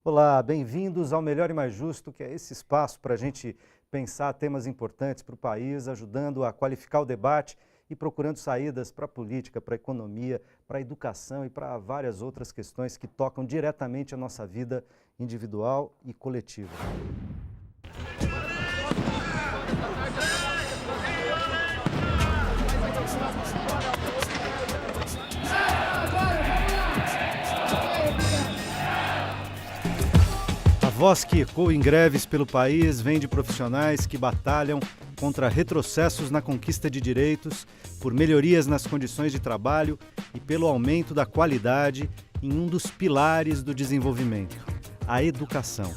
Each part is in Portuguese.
Olá, bem-vindos ao Melhor e Mais Justo, que é esse espaço para a gente pensar temas importantes para o país, ajudando a qualificar o debate e procurando saídas para a política, para a economia, para a educação e para várias outras questões que tocam diretamente a nossa vida individual e coletiva. A voz que ecoa em greves pelo país vem de profissionais que batalham contra retrocessos na conquista de direitos, por melhorias nas condições de trabalho e pelo aumento da qualidade em um dos pilares do desenvolvimento, a educação.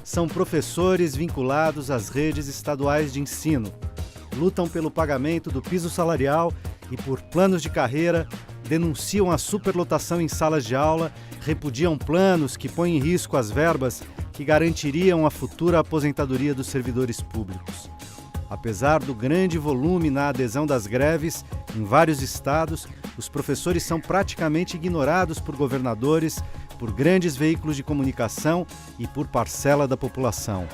São professores vinculados às redes estaduais de ensino, lutam pelo pagamento do piso salarial e por planos de carreira, denunciam a superlotação em salas de aula, repudiam planos que põem em risco as verbas que garantiriam a futura aposentadoria dos servidores públicos. Apesar do grande volume na adesão das greves, em vários estados, os professores são praticamente ignorados por governadores, por grandes veículos de comunicação e por parcela da população.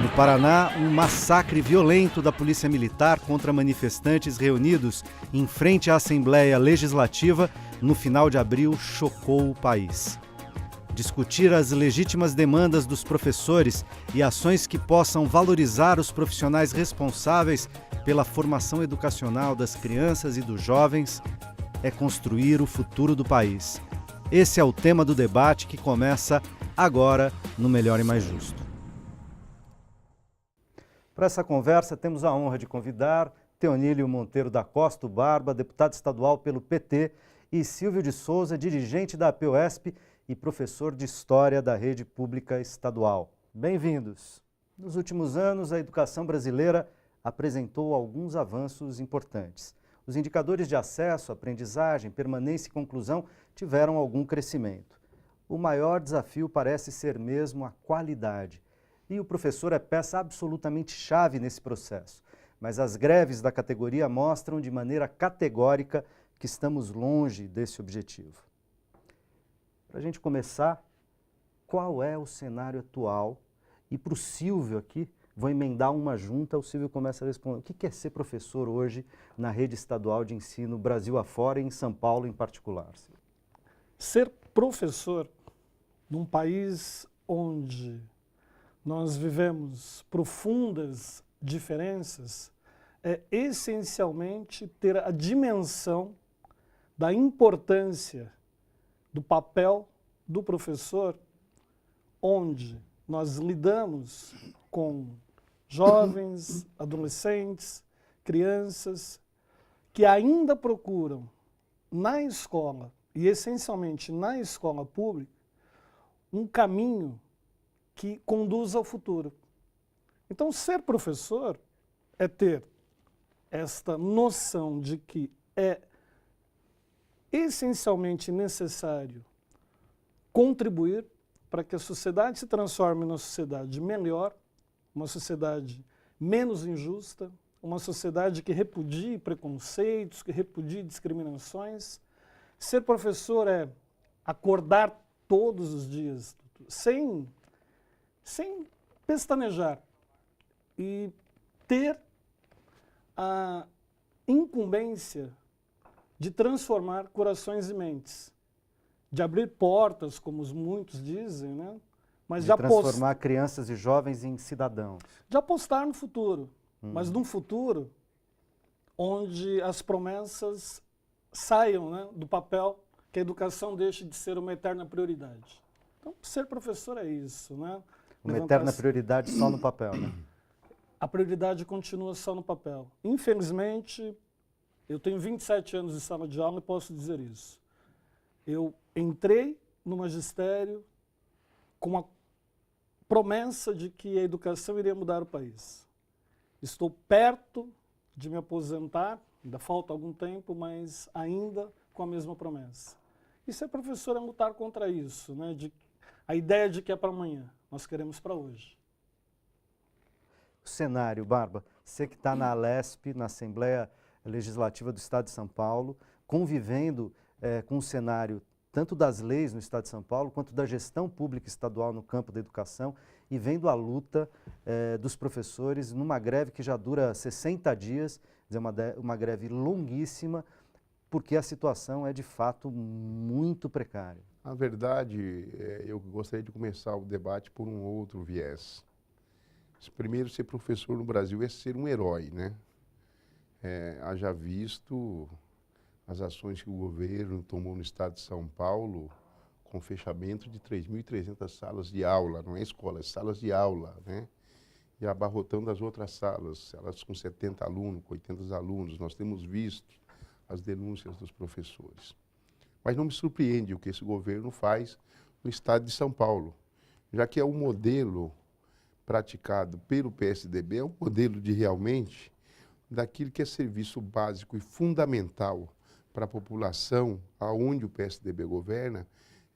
No Paraná, um massacre violento da Polícia Militar contra manifestantes reunidos em frente à Assembleia Legislativa no final de abril chocou o país. Discutir as legítimas demandas dos professores e ações que possam valorizar os profissionais responsáveis pela formação educacional das crianças e dos jovens é construir o futuro do país. Esse é o tema do debate que começa agora no Melhor e Mais Justo. Para essa conversa, temos a honra de convidar Teonílio Monteiro da Costa, o Barba, deputado estadual pelo PT, e Silvio de Souza, dirigente da APUESP e professor de História da Rede Pública Estadual. Bem-vindos! Nos últimos anos, a educação brasileira apresentou alguns avanços importantes. Os indicadores de acesso, aprendizagem, permanência e conclusão tiveram algum crescimento. O maior desafio parece ser mesmo a qualidade. E o professor é peça absolutamente chave nesse processo. Mas as greves da categoria mostram de maneira categórica que estamos longe desse objetivo. Para a gente começar, qual é o cenário atual? E para o Silvio aqui, vou emendar uma junta, o Silvio começa a responder. O que é ser professor hoje na rede estadual de ensino Brasil afora e em São Paulo em particular? Ser professor num país onde nós vivemos profundas diferenças é essencialmente ter a dimensão da importância do papel do professor, onde nós lidamos com jovens, adolescentes, crianças, que ainda procuram na escola, e essencialmente na escola pública, um caminho que conduz ao futuro. Então, ser professor é ter esta noção de que é essencialmente necessário contribuir para que a sociedade se transforme numa sociedade melhor, uma sociedade menos injusta, uma sociedade que repudie preconceitos, que repudie discriminações. Ser professor é acordar todos os dias, sem pestanejar, e ter a incumbência de transformar corações e mentes, de abrir portas, como os muitos dizem, né? Mas de transformar crianças e jovens em cidadãos. De apostar no futuro, mas num futuro onde as promessas saiam, né, do papel, que a educação deixe de ser uma eterna prioridade. Então, ser professor é isso, né? Uma eterna prioridade só no papel, né? A prioridade continua só no papel. Infelizmente, eu tenho 27 anos de sala de aula e posso dizer isso. Eu entrei no magistério com a promessa de que a educação iria mudar o país. Estou perto de me aposentar, ainda falta algum tempo, mas ainda com a mesma promessa. E ser professor é lutar contra isso, né? A ideia de que é para amanhã, nós queremos para hoje. O cenário, Barba, você que está na Alesp, na Assembleia Legislativa do Estado de São Paulo, convivendo com um cenário tanto das leis no Estado de São Paulo, quanto da gestão pública estadual no campo da educação, e vendo a luta dos professores numa greve que já dura 60 dias, quer dizer, uma greve longuíssima, porque a situação é de fato muito precária. Na verdade, eu gostaria de começar o debate por um outro viés. Primeiro, ser professor no Brasil é ser um herói, né? Haja visto as ações que o governo tomou no estado de São Paulo, com fechamento de 3.300 salas de aula, não é escola, é salas de aula, né? E abarrotando as outras salas, elas com 70 alunos, com 80 alunos. Nós temos visto as denúncias dos professores. Mas não me surpreende o que esse governo faz no estado de São Paulo, já que é um modelo praticado pelo PSDB, é um modelo de realmente daquilo que é serviço básico e fundamental para a população aonde o PSDB governa,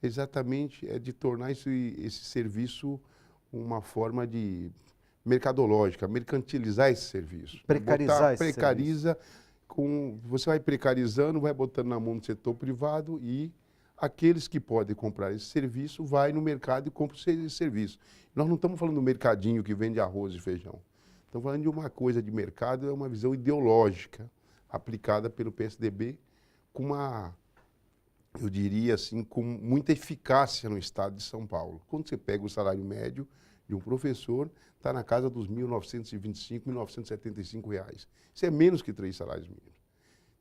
exatamente é de tornar esse serviço uma forma de mercadológica, mercantilizar esse serviço. Precarizar esse precariza você vai precarizando, vai botando na mão do setor privado e aqueles que podem comprar esse serviço vai no mercado e compram esse serviço. Nós não estamos falando do mercadinho que vende arroz e feijão. Estamos falando de uma coisa de mercado, é uma visão ideológica aplicada pelo PSDB com eu diria assim, com muita eficácia no estado de São Paulo. Quando você pega o salário médio de um professor, está na casa dos R$ 1.925, R$ 1.975. Isso é menos que 3 salários mínimos.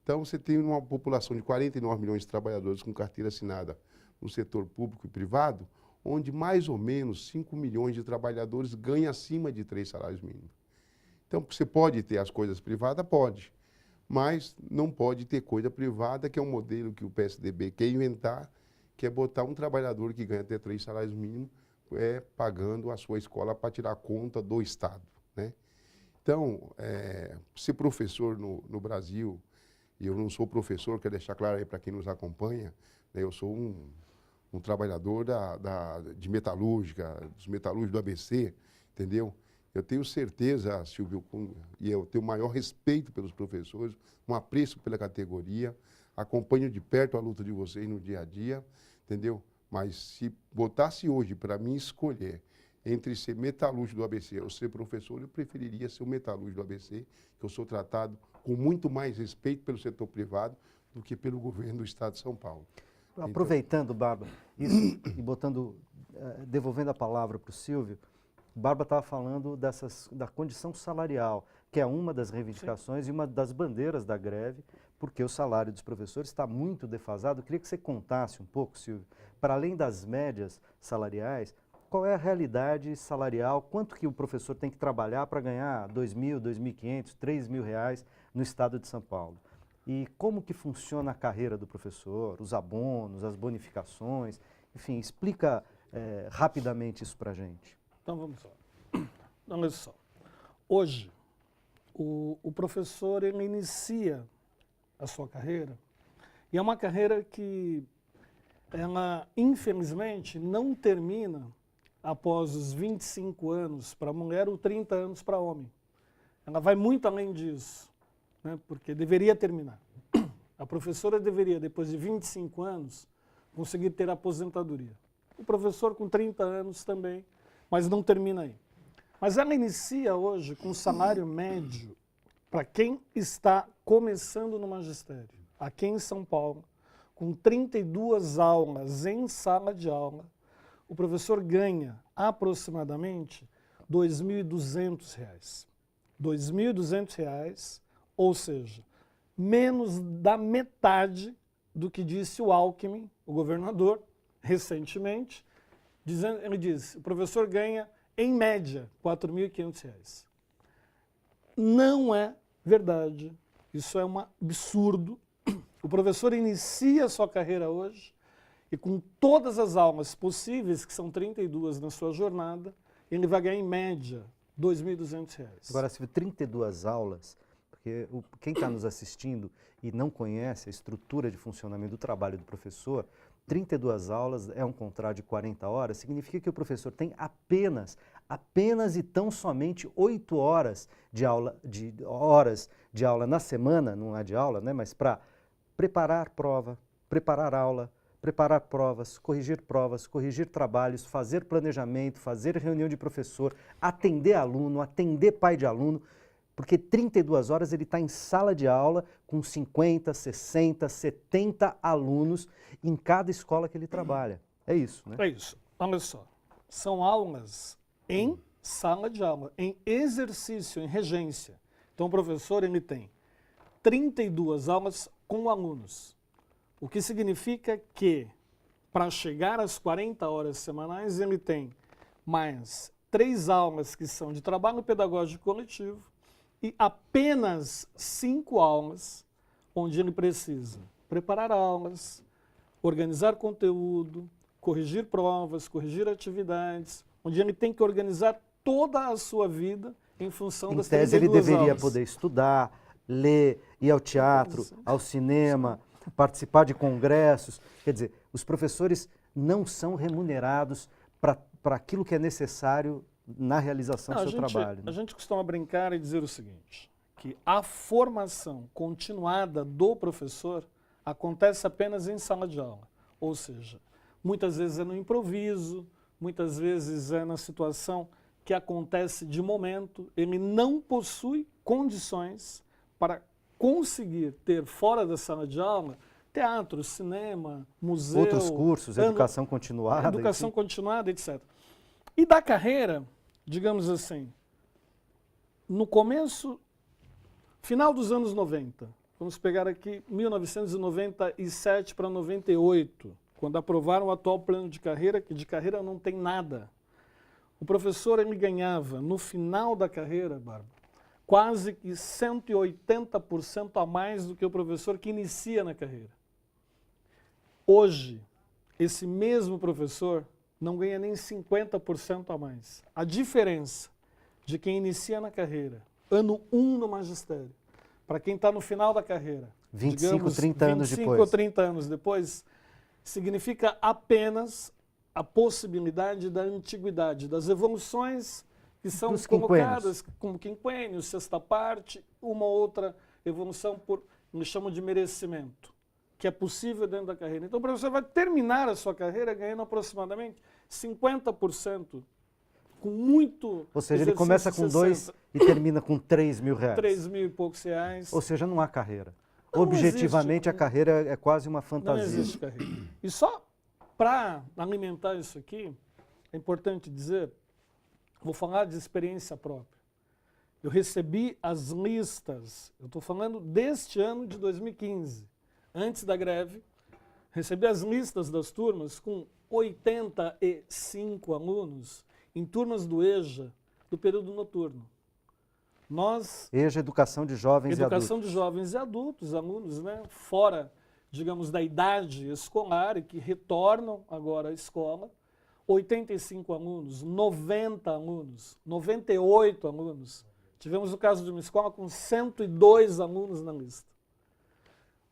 Então, você tem uma população de 49 milhões de trabalhadores com carteira assinada no setor público e privado, onde mais ou menos 5 milhões de trabalhadores ganham acima de 3 salários mínimos. Então, você pode ter as coisas privadas? Pode. Mas não pode ter coisa privada, que é um modelo que o PSDB quer inventar, que é botar um trabalhador que ganha até 3 salários mínimos pagando a sua escola para tirar conta do Estado, né? Então, ser professor no Brasil, e eu não sou professor, quero deixar claro aí para quem nos acompanha, né, eu sou um trabalhador de metalúrgica, dos metalúrgicos do ABC, entendeu? Eu tenho certeza, Silvio, e eu tenho o maior respeito pelos professores, um apreço pela categoria, acompanho de perto a luta de vocês no dia a dia, entendeu? Mas se botasse hoje para mim escolher entre ser metalúrgico do ABC ou ser professor, eu preferiria ser o metalúrgico do ABC, que eu sou tratado com muito mais respeito pelo setor privado do que pelo governo do Estado de São Paulo. Aproveitando, Bárbara, isso e devolvendo a palavra para o Silvio, Bárbara estava falando da condição salarial, que é uma das reivindicações. Sim. E uma das bandeiras da greve, porque o salário dos professores está muito defasado. Eu queria que você contasse um pouco, Silvio, para além das médias salariais, qual é a realidade salarial, quanto que o professor tem que trabalhar para ganhar R$2.000, R$2.500, R$3.000 no estado de São Paulo. E como que funciona a carreira do professor, os abonos, as bonificações, enfim, explica rapidamente isso para a gente. Então vamos lá. Então, olha só. Hoje, o professor ele inicia a sua carreira, e é uma carreira que ela, infelizmente, não termina após os 25 anos para mulher ou 30 anos para homem. Ela vai muito além disso, né, porque deveria terminar. A professora deveria, depois de 25 anos, conseguir ter aposentadoria. O professor com 30 anos também, mas não termina aí. Mas ela inicia hoje com salário médio para quem está começando no magistério, aqui em São Paulo, com 32 aulas em sala de aula, o professor ganha aproximadamente R$ 2.200. R$ 2.200, ou seja, menos da metade do que disse o Alckmin, o governador, recentemente. Ele disse, o professor ganha, em média, R$ 4.500. Não é verdade, isso é um absurdo. O professor inicia a sua carreira hoje e com todas as aulas possíveis, que são 32 na sua jornada, ele vai ganhar, em média, R$ 2.200. Agora, Silvio, 32 aulas, porque quem está nos assistindo e não conhece a estrutura de funcionamento do trabalho do professor, 32 aulas é um contrato de 40 horas, significa que o professor tem apenas e tão somente 8 horas de aula na semana, não é de aula, né, mas para preparar prova, preparar aula, preparar provas, corrigir trabalhos, fazer planejamento, fazer reunião de professor, atender aluno, atender pai de aluno, porque 32 horas ele está em sala de aula com 50, 60, 70 alunos em cada escola que ele trabalha. É isso, né? É isso. Olha só, são aulas em sala de aula, em exercício, em regência. Então o professor ele tem 32 aulas com alunos, o que significa que para chegar às 40 horas semanais ele tem mais 3 aulas que são de trabalho pedagógico coletivo e apenas 5 aulas onde ele precisa preparar aulas, organizar conteúdo, corrigir provas, corrigir atividades, onde ele tem que organizar toda a sua vida em função das 32 aulas. Em tese ele deveria poder estudar, ler, ir ao teatro, ao cinema, participar de congressos. Quer dizer, os professores não são remunerados para aquilo que é necessário na realização do seu trabalho. A gente costuma brincar e dizer o seguinte, que a formação continuada do professor acontece apenas em sala de aula. Ou seja, muitas vezes é no improviso, muitas vezes é na situação que acontece de momento, ele não possui condições para conseguir ter fora da sala de aula teatro, cinema, museu... Outros cursos, educação continuada. Educação continuada, etc. E da carreira, digamos assim, no começo, final dos anos 90, vamos pegar aqui 1997 para 98, quando aprovaram o atual plano de carreira, que de carreira não tem nada. O professor ele ganhava, no final da carreira, Bárbara, quase que 180% a mais do que o professor que inicia na carreira. Hoje, esse mesmo professor não ganha nem 50% a mais. A diferença de quem inicia na carreira, ano 1 no magistério, para quem está no final da carreira, 25, digamos, 30 anos 25 depois. ou 30 anos depois, significa apenas a possibilidade da antiguidade, das evoluções que são Dos colocadas como quinquênios, sexta parte, uma outra evolução me chamam de merecimento, que é possível dentro da carreira. Então o professor vai terminar a sua carreira ganhando aproximadamente 50%, com muito... Ou seja, ele começa com 2 e termina com 3 mil reais. 3 mil e poucos reais. Ou seja, não há carreira. Não Objetivamente, existe, a carreira é quase uma fantasia. Não existe carreira. E só para alimentar isso aqui, é importante dizer, vou falar de experiência própria. Eu recebi as listas, eu estou falando deste ano de 2015, antes da greve, recebi as listas das turmas com 85 alunos em turmas do EJA, do período noturno. EJA, Educação de Jovens e Adultos. Educação de Jovens e Adultos, alunos, né, fora, digamos, da idade escolar e que retornam agora à escola, 85 alunos, 90 alunos, 98 alunos. Tivemos o caso de uma escola com 102 alunos na lista.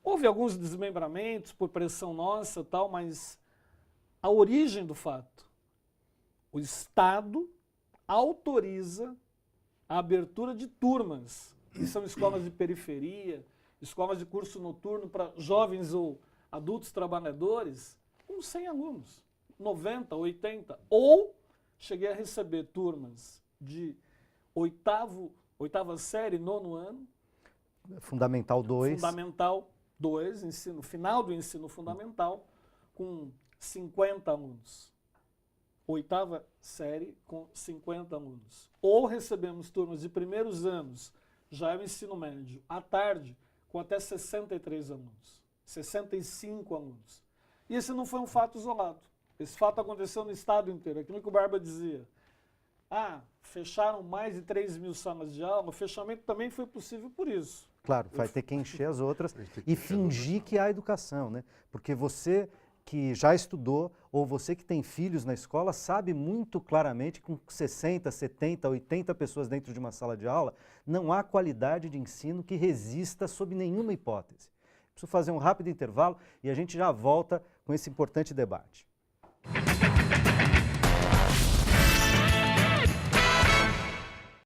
Houve alguns desmembramentos por pressão nossa, tal, mas a origem do fato, o Estado autoriza a abertura de turmas, que são escolas de periferia, escolas de curso noturno para jovens ou adultos trabalhadores, com 100 alunos, 90, 80. Ou cheguei a receber turmas de oitava série, 9º ano. Fundamental 2. Fundamental 2, final do ensino fundamental, com 50 alunos. 8ª série com 50 alunos. Ou recebemos turmas de primeiros anos, já é o ensino médio, à tarde, com até 63 alunos, 65 alunos. E esse não foi um fato isolado. Esse fato aconteceu no estado inteiro. Aquilo que o Barba dizia. Fecharam mais de 3 mil salas de aula, o fechamento também foi possível por isso. Claro, vai ter que encher as outras e fingir que há educação, né? Porque você que já estudou ou você que tem filhos na escola sabe muito claramente que com 60, 70, 80 pessoas dentro de uma sala de aula, não há qualidade de ensino que resista sob nenhuma hipótese. Preciso fazer um rápido intervalo e a gente já volta com esse importante debate.